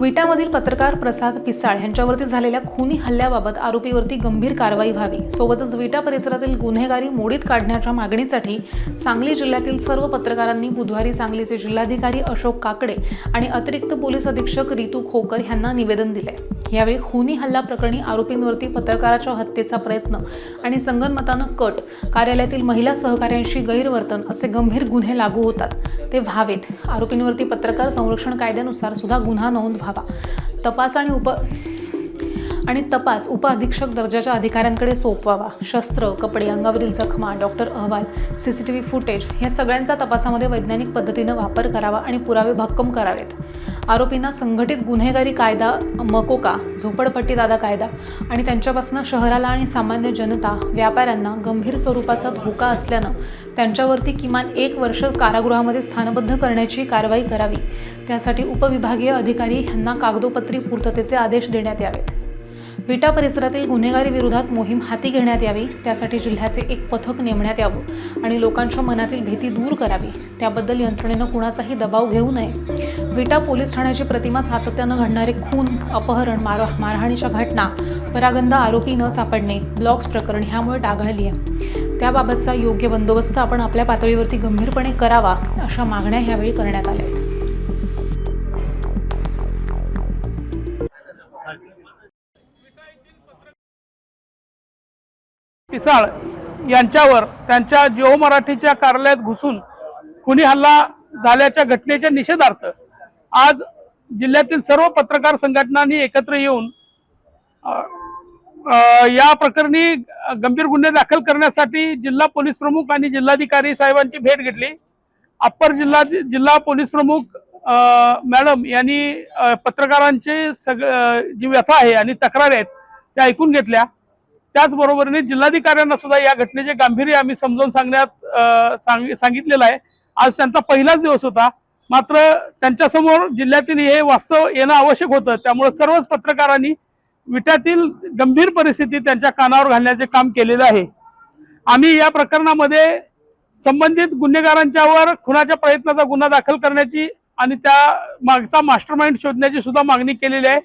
विटामधील पत्रकार प्रसाद पिसाळ यांच्यावरती झालेल्या खुनी हल्ल्याबाबत आरोपीवरती गंभीर कारवाई व्हावी, सोबतच विटा परिसरातील गुन्हेगारी मोडीत काढण्याच्या मागणीसाठी सांगली जिल्ह्यातील सर्व पत्रकारांनी बुधवारी सांगलीचे जिल्हाधिकारी अशोक काकडे आणि अतिरिक्त पोलीस अधीक्षक रितू खोकर यांना निवेदन दिले। यावेळी खुनी हल्ला प्रकरणी आरोपींवरती पत्रकाराच्या हत्येचा प्रयत्न आणि संगनमतानं कट, कार्यालयातील महिला सहकाऱ्यांशी गैरवर्तन असे गंभीर गुन्हे लागू होतात ते व्हावेत। आरोपींवरती पत्रकार संरक्षण कायद्यानुसार सुद्धा गुन्हा नोंद व्हावा। तपास उप अधीक्षक दर्जाच्या अधिकाऱ्यांकडे सोपवावा। शस्त्र, कपडे, अंगावरील जखमा, डॉक्टर अहवाल, सीसीटीव्ही फुटेज या सगळ्यांचा तपासामध्ये वैज्ञानिक पद्धतीने वापर करावा आणि पुरावे भक्कम करावेत। आरोपींना संघटित गुन्हेगारी कायदा, मकोका, झोपडपट्टी दादा कायदा आणि त्यांच्यापासून शहराला आणि सामान्य जनता, व्यापाऱ्यांना गंभीर स्वरूपाचा धोका असल्यानं त्यांच्यावरती किमान 1 वर्ष कारागृहामध्ये स्थानबद्ध करण्याची कारवाई करावी। त्यासाठी उपविभागीय अधिकारी यांना कागदोपत्री पूर्ततेचे आदेश देण्यात यावेत। विटा परिसरातील गुन्हेगारी विरोधात मोहीम हाती घेण्यात यावी, त्यासाठी जिल्ह्याचे एक पथक नेमण्यात यावं आणि लोकांच्या मनातील भीती दूर करावी। त्याबद्दल यंत्रणेनं कुणाचाही दबाव घेऊ नये। विटा पोलीस ठाण्याची प्रतिमा सातत्यानं घडणारे खून, अपहरण, मारहाणीच्या घटना, परागंदा आरोपी न सापडणे, ब्लॉक्स प्रकरण ह्यामुळे डागाळली आहे। त्याबाबतचा योग्य बंदोबस्त आपण आपल्या पातळीवरती गंभीरपणे करावा, अशा मागण्या यावेळी करण्यात आल्या आहेत। पिसाळ यांच्यावर त्यांच्या जिओ मराठीच्या कार्यालयात घुसून खुनी हल्ला झाल्याच्या घटनेच्या निषेधार्थ आज जिल्ह्यातील सर्व पत्रकार संघटनांनी एकत्र येऊन या प्रकरणी गंभीर गुन्हे दाखल करण्यासाठी जिल्हा पोलीस प्रमुख आणि जिल्हाधिकारी साहेबांची भेट घेतली। अप्पर जिल्हा पोलीस प्रमुख मॅडम यांनी पत्रकारांची जी व्यथा आहे आणि तक्रारी आहेत त्या ऐकून घेतल्या। त्याचबरोबरीने जिल्हाधिकाऱ्यांना सुद्धा या घटनेचे गांभीर्य आम्ही समजावून सांगितलेलं आहे। आज त्यांचा पहिलाच दिवस होता, मात्र त्यांच्यासमोर जिल्ह्यातील हे वास्तव येणं आवश्यक होतं। त्यामुळे सर्वच पत्रकारांनी विट्यातील गंभीर परिस्थिती त्यांच्या कानावर घालण्याचे काम केलेलं आहे। आम्ही या प्रकरणामध्ये संबंधित गुन्हेगारांच्यावर खुनाच्या प्रयत्नाचा गुन्हा दाखल करण्याची आणि त्या मागचा मास्टरमाइंड शोधण्याची सुद्धा मागणी केलेली आहे।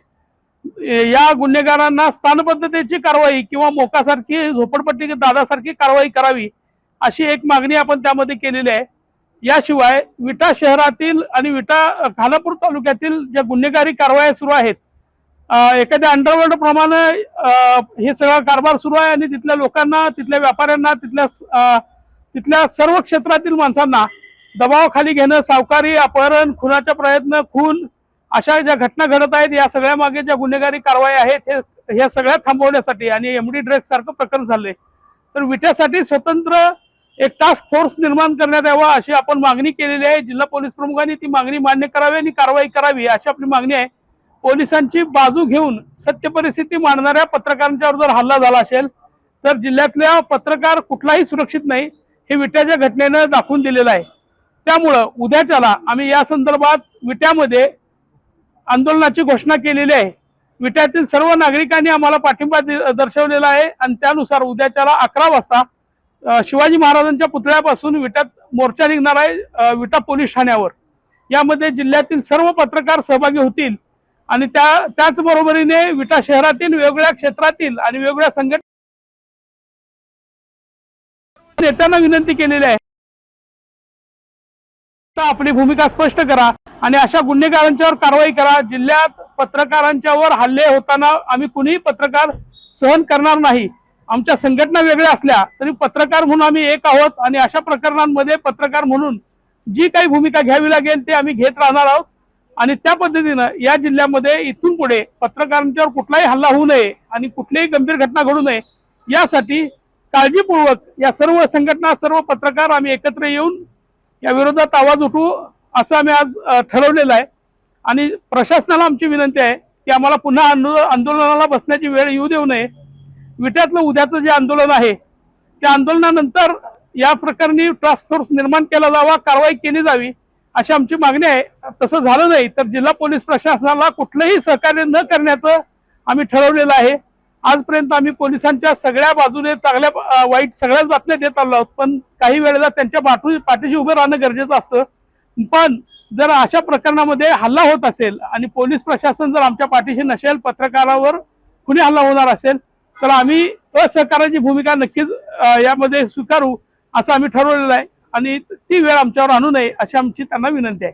या गुन्हेगारांना स्थानबद्धतेची कारवाई किंवा मोकासारखी, झोपडपट्टी दादासारखी कारवाई करावी अशी एक मागणी आपण त्यामध्ये केलेली आहे। याशिवाय विटा शहरातील आणि विटा खानापूर तालुक्यातील ज्या गुन्हेगारी कारवाया सुरू आहेत, एखाद्या अंडरवर्ल्ड प्रमाणे हे सगळा कारभार सुरू आहे आणि तिथल्या लोकांना, तिथल्या व्यापाऱ्यांना, तिथल्या सर्व क्षेत्रातील माणसांना दबावाखाली घेणं, सावकारी, अपहरण, खुनाचा प्रयत्न, खून अशा ज्या घटना घडत आहेत, या सगळ्या मागे ज्या गुन्हेगारी कारवाई आहेत ह्या सगळ्या थांबवण्यासाठी आणि एमडी ड्रग्ज सारखं प्रकरण झालंय, तर विट्यासाठी स्वतंत्र एक टास्क फोर्स निर्माण करण्यात यावा अशी आपण मागणी केलेली आहे। जिल्हा पोलीस प्रमुखांनी ती मागणी मान्य करावी आणि कारवाई करावी अशी आपली मागणी आहे। पोलिसांची बाजू घेऊन सत्य परिस्थिती मांडणाऱ्या पत्रकारांच्यावर जर हल्ला झाला असेल तर जिल्ह्यातल्या पत्रकार कुठलाही सुरक्षित नाही, हे विट्याच्या घटनेनं दाखवून दिलेलं आहे। त्यामुळं उद्याच्याला आम्ही या संदर्भात विट्यामध्ये आंदोलनाची घोषणा केलेली आहे। विट्यातील सर्व नागरिकांनी आम्हाला पाठिंबा दर्शवलेला आहे आणि त्यानुसार उद्याच्याला 11 वाजता शिवाजी महाराजांच्या पुतळ्यापासून विट्यात मोर्चा निघणार आहे विटा पोलीस ठाण्यावर। यामध्ये जिल्ह्यातील सर्व पत्रकार सहभागी होतील आणि त्याचबरोबरीने विटा शहरातील वेगवेगळ्या क्षेत्रातील आणि वेगवेगळ्या संघटना नेत्यांना विनंती केलेली आहे, आपली भूमिका स्पष्ट करा आणि अशा गुन्हेगारांच्यावर कारवाई करा। जिल्ह्यात पत्रकारांच्यावर हल्ले होताना आम्ही कुणीही पत्रकार सहन करणार नाही। आमच्या संघटना वेगळ्या असल्या तरी पत्रकार म्हणून आम्ही एक आहोत आणि अशा प्रकरणांमध्ये पत्रकार म्हणून जी काही भूमिका घ्यावी लागेल ते आम्ही घेत राहणार आहोत आणि त्या पद्धतीनं या जिल्ह्यामध्ये इथून पुढे पत्रकारांच्यावर कुठलाही हल्ला होऊ नये आणि कुठलीही गंभीर घटना घडू नये यासाठी काळजीपूर्वक या सर्व संघटना, सर्व पत्रकार आम्ही एकत्र येऊन या विरोधात आवाज उठवू असं आम्ही आज ठरवलेलं आहे। आणि प्रशासनाला आमची विनंती आहे की आम्हाला पुन्हा आंदोलनाला बसण्याची वेळ येऊ देऊ नये। विट्यातलं उद्याचं जे आंदोलन आहे त्या आंदोलनानंतर या प्रकरणी टास्क फोर्स निर्माण केला जावा, कारवाई केली जावी अशी आमची मागणी आहे। तसं झालं नाही तर जिल्हा पोलीस प्रशासनाला कुठलंही सहकार्य न करण्याचं आम्ही ठरवलेलं आहे। आजपर्यंत आम्ही पोलिसांच्या सगळ्या बाजूने चांगल्या वाईट सगळ्याच बातम्या देत आलो आहोत, पण काही वेळेला त्यांच्या पाठीशी उभं राहणं गरजेचं असतं। पण जर अशा प्रकरणामध्ये हल्ला होत असेल आणि पोलीस प्रशासन जर आमच्या पाठीशी नसेल, पत्रकारावर कुणी हल्ला होणार असेल, तर आम्ही असहकाराची भूमिका नक्कीच यामध्ये स्वीकारू असं आम्ही ठरवलेलं आहे आणि ती वेळ आमच्यावर आणू नये अशी आमची त्यांना विनंती आहे.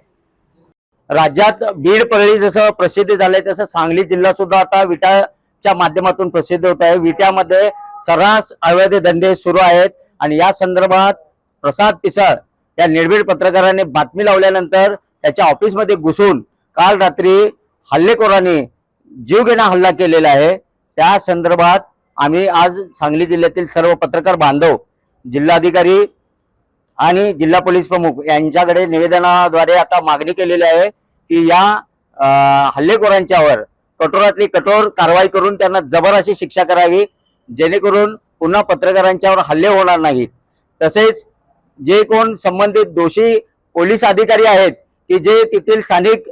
राज्यात बीड परळी जसं प्रसिद्ध झालंय तसं सांगली जिल्हा सुद्धा आता विटाच्या माध्यमातून प्रसिद्ध होत आहे. विट्यामध्ये सर्रास अवैध धंदे सुरू आहेत आणि या संदर्भात प्रसाद पिसाळ या निर्भीड पत्रकाराने बातमी लावल्यानंतर त्याच्या ऑफिसमध्ये घुसून काल रात्री हल्लेखोरांनी जीवघेणा हल्ला केलेला आहे. त्या संदर्भात आम्ही आज सांगली जिल्ह्यातील सर्व पत्रकार बांधव, जिल्हाधिकारी आणि जिल्हा पोलीस प्रमुख यांच्याकडे निवेदनाद्वारे आता मागणी केलेली आहे की या हल्लेखोरांच्यावर कठोरातली कठोर कारवाई करून त्यांना जबर अशी शिक्षा करावी, जेणेकरून पुन्हा पत्रकारांच्यावर हल्ले होणार नाहीत. तसेच जे कोण संबंधित दोषी पोलीस अधिकारी आहेत की जे तेथील स्थानिक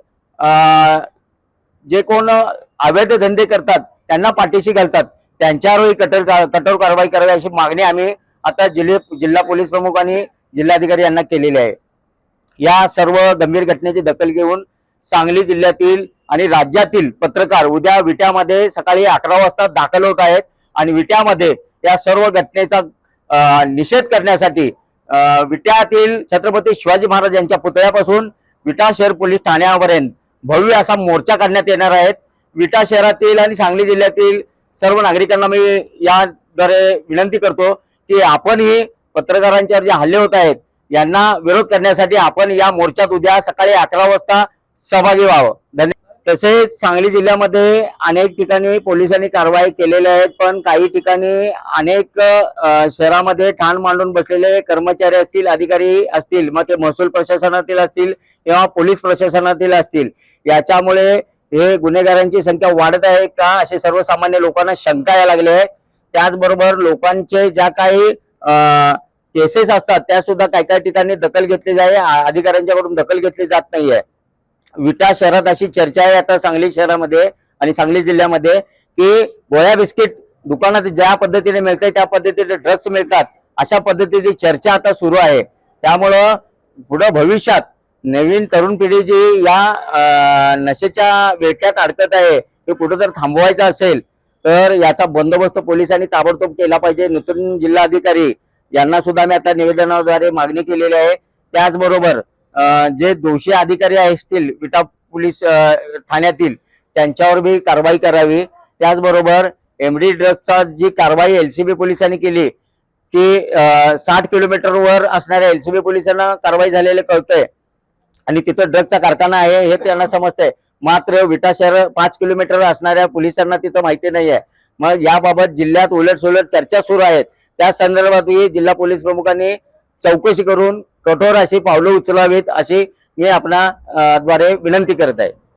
जे कोण अवैध धंदे करतात त्यांना पाठीशी घालतात, त्यांच्यावरही कठोर कारवाई करावी अशी मागणी आम्ही आता जिल्हा पोलीस प्रमुख आणि जिल्हाधिकारी यांना केलेली आहे. या सर्व गंभीर घटनेची दखल घेऊन सांगली जिल्ह्यातील आणि राज्यातील पत्रकार उद्या विट्यामध्ये सकाळी 11 वाजता दाखल होत आहेत आणि विट्यामध्ये या सर्व घटनेचा निषेध करण्यासाठी विट्यातील छत्रपती शिवाजी महाराज यांच्या पुतळ्यापासून विटा शहर पोलीस ठाण्यापर्यंत भव्य असा मोर्चा काढण्यात येणार आहे. विटा शहरातील आणि सांगली जिल्ह्यातील सर्व नागरिकांना मी याद्वारे विनंती करतो की आपणही पत्रकारांच्यावर जे हल्ले होत आहेत यांना विरोध करण्यासाठी आपण या मोर्चात उद्या सकाळी 11 वाजता सहभागी व्हावं. धन्यवाद. तसेच सांगली जिल्ह्यामध्ये अनेक ठिकाणी पोलिसांनी कारवाई केलेल्या आहेत, पण काही ठिकाणी अनेक शहरामध्ये ठाण मांडून बसलेले कर्मचारी असतील, अधिकारी असतील, मग ते महसूल प्रशासनातील असतील किंवा पोलीस प्रशासनातील असतील, याच्यामुळे हे गुन्हेगारांची संख्या वाढत आहे का असे सर्वसामान्य लोकांना शंका यायला लागली आहे. त्याचबरोबर लोकांचे ज्या काही केसेस असतात त्या सुद्धा काही ठिकाणी दखल घेतली जाते, अधिकाऱ्यांच्याकडून दखल घेतली जात नाहीये. विटा शहरात अशी चर्चा आहे आता सांगली शहरामध्ये आणि सांगली जिल्ह्यामध्ये की गोळ्या बिस्किट दुकानात ज्या पद्धतीने मिळते त्या पद्धतीने ड्रग्स मिळतात अशा पद्धतीची चर्चा आता सुरू आहे. त्यामुळं पुढे भविष्यात नवीन तरुण पिढी जी या नशेच्या विळख्यात अडकत आहे ते कुठं जर थांबवायचं असेल तर याचा बंदोबस्त पोलिसांनी ताबडतोब केला पाहिजे. नूतन जिल्हाधिकारी यांना सुद्धा मी आता निवेदनाद्वारे मागणी केलेली आहे. त्याचबरोबर जे दोषी अधिकारी असतील विटा पोलीस ठाण्यातील त्यांच्यावर बी कारवाई करावी. त्याचबरोबर एमडी ड्रग्सचा जी कारवाई एलसीबी पोलिसांनी केली की 60 किलोमीटरवर असणाऱ्या एलसीबी पोलिसांना कारवाई झालेले कळतंय आणि तिथं ड्रग्सचा कारखाना आहे हे त्यांना समजतंय, मात्र विटा शहर 5 किलोमीटर असणाऱ्या पोलिसांना तिथं माहिती नाही आहे. मग याबाबत जिल्ह्यात उलटसुलट चर्चा सुरू आहेत. त्या संदर्भातही जिल्हा पोलीस प्रमुखांनी चौकशी करून कठोर अशी पावलं उचलावीत अशी मी आपणा द्वारे विनंती करत आहे.